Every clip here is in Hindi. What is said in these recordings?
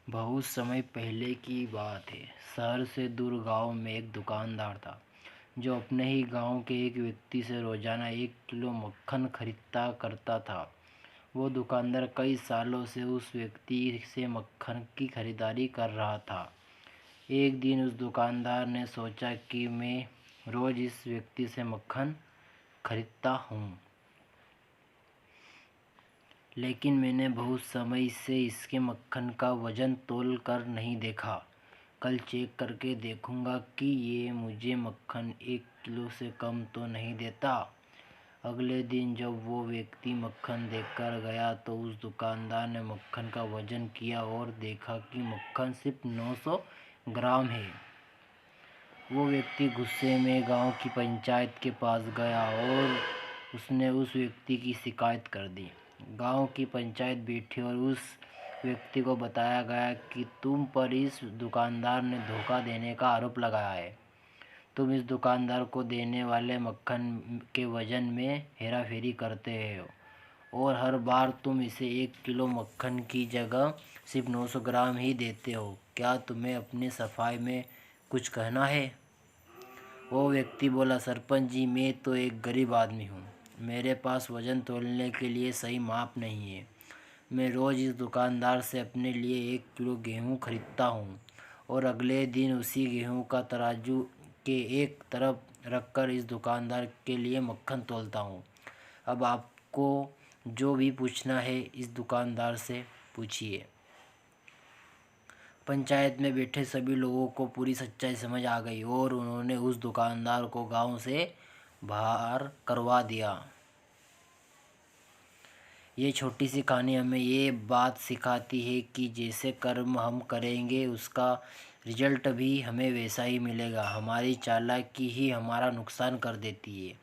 बहुत समय पहले की बात है। शहर से दूर गांव में एक दुकानदार था जो अपने ही गांव के एक व्यक्ति से रोजाना 1 किलो मक्खन खरीदता करता था। वो दुकानदार कई सालों से उस व्यक्ति से मक्खन की खरीदारी कर रहा था। एक दिन उस दुकानदार ने सोचा कि मैं रोज इस व्यक्ति से मक्खन खरीदता हूँ, लेकिन मैंने बहुत समय से इसके मक्खन का वजन तौल कर नहीं देखा। कल चेक करके देखूंगा कि ये मुझे मक्खन 1 किलो से कम तो नहीं देता। अगले दिन जब वो व्यक्ति मक्खन देकर गया तो उस दुकानदार ने मक्खन का वजन किया और देखा कि मक्खन सिर्फ 900 ग्राम है। वो व्यक्ति गुस्से में गांव की पंचायत के पास गया और उसने उस व्यक्ति की शिकायत कर दी। गांव की पंचायत बैठी और उस व्यक्ति को बताया गया कि तुम पर इस दुकानदार ने धोखा देने का आरोप लगाया है। तुम इस दुकानदार को देने वाले मक्खन के वजन में हेराफेरी करते हो और हर बार तुम इसे 1 किलो मक्खन की जगह सिर्फ 900 ग्राम ही देते हो। क्या तुम्हें अपनी सफाई में कुछ कहना है? वो व्यक्ति बोला, सरपंच जी, मैं तो एक गरीब आदमी हूँ। मेरे पास वजन तौलने के लिए सही माप नहीं है। मैं रोज़ इस दुकानदार से अपने लिए 1 किलो गेहूँ खरीदता हूँ और अगले दिन उसी गेहूँ का तराजू के एक तरफ रखकर इस दुकानदार के लिए मक्खन तौलता हूँ। अब आपको जो भी पूछना है इस दुकानदार से पूछिए। पंचायत में बैठे सभी लोगों को पूरी सच्चाई समझ आ गई और उन्होंने उस दुकानदार को गांव से बाहर करवा दिया। ये छोटी सी कहानी हमें ये बात सिखाती है कि जैसे कर्म हम करेंगे उसका रिजल्ट भी हमें वैसा ही मिलेगा। हमारी चालाकी ही हमारा नुकसान कर देती है।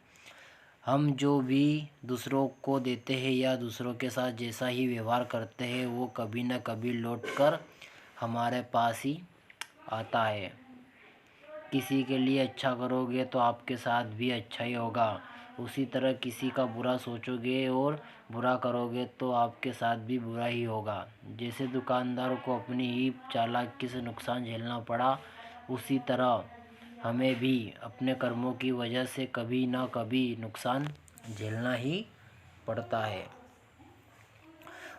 हम जो भी दूसरों को देते हैं या दूसरों के साथ जैसा ही व्यवहार करते हैं वो कभी न कभी लौट कर हमारे पास ही आता है। किसी के लिए अच्छा करोगे तो आपके साथ भी अच्छा ही होगा। उसी तरह किसी का बुरा सोचोगे और बुरा करोगे तो आपके साथ भी बुरा ही होगा। जैसे दुकानदार को अपनी ही चालाकी से नुकसान झेलना पड़ा, उसी तरह हमें भी अपने कर्मों की वजह से कभी ना कभी नुकसान झेलना ही पड़ता है।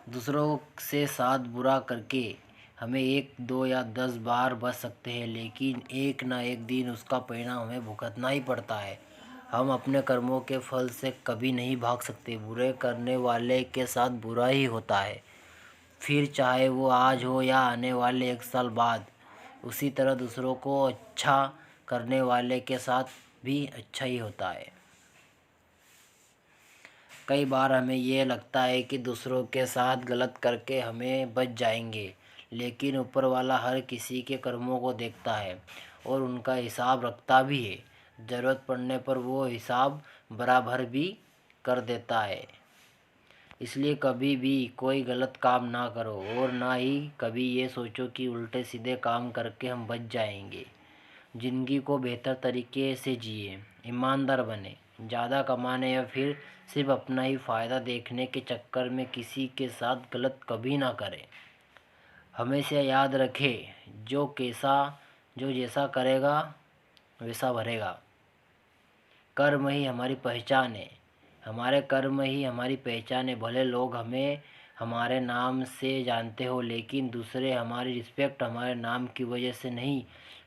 दूसरों से साथ बुरा करके हमें 1, 2 या 10 बार बच सकते हैं, लेकिन एक ना एक दिन उसका परिणाम हमें भुगतना ही पड़ता है। हम अपने कर्मों के फल से कभी नहीं भाग सकते। बुरे करने वाले के साथ बुरा ही होता है, फिर चाहे वो आज हो या आने वाले 1 साल बाद। उसी तरह दूसरों को अच्छा करने वाले के साथ भी अच्छा ही होता है। कई बार हमें ये लगता है कि दूसरों के साथ गलत करके हमें बच जाएंगे, लेकिन ऊपर वाला हर किसी के कर्मों को देखता है और उनका हिसाब रखता भी है। ज़रूरत पड़ने पर वो हिसाब बराबर भी कर देता है। इसलिए कभी भी कोई गलत काम ना करो और ना ही कभी ये सोचो कि उल्टे सीधे काम करके हम बच जाएंगे। ज़िंदगी को बेहतर तरीके से जिए, ईमानदार बने। ज़्यादा कमाने या फिर सिर्फ अपना ही फ़ायदा देखने के चक्कर में किसी के साथ गलत कभी ना करें। हमेशा याद रखें, जो जैसा करेगा वैसा भरेगा। कर्म ही हमारी पहचान है। हमारे कर्म ही हमारी पहचान है। भले लोग हमें हमारे नाम से जानते हो, लेकिन दूसरे हमारी रिस्पेक्ट हमारे नाम की वजह से नहीं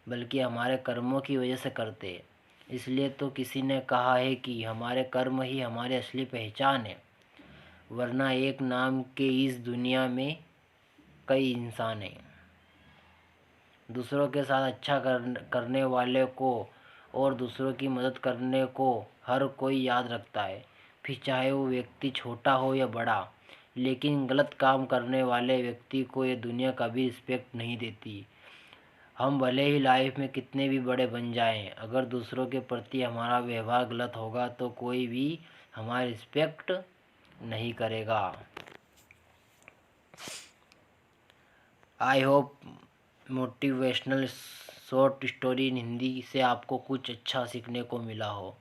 बल्कि हमारे कर्मों की वजह से करते हैं। इसलिए तो किसी ने कहा है कि हमारे कर्म ही हमारी असली पहचान है, वरना एक नाम के इस दुनिया में कई इंसान हैं। दूसरों के साथ अच्छा करने वाले को और दूसरों की मदद करने को हर कोई याद रखता है, फिर चाहे वो व्यक्ति छोटा हो या बड़ा। लेकिन गलत काम करने वाले व्यक्ति को ये दुनिया कभी रिस्पेक्ट नहीं देती। हम भले ही लाइफ में कितने भी बड़े बन जाएं, अगर दूसरों के प्रति हमारा व्यवहार गलत होगा तो कोई भी हमारी रिस्पेक्ट नहीं करेगा। I hope motivational short story in Hindi से आपको कुछ अच्छा सीखने को मिला हो।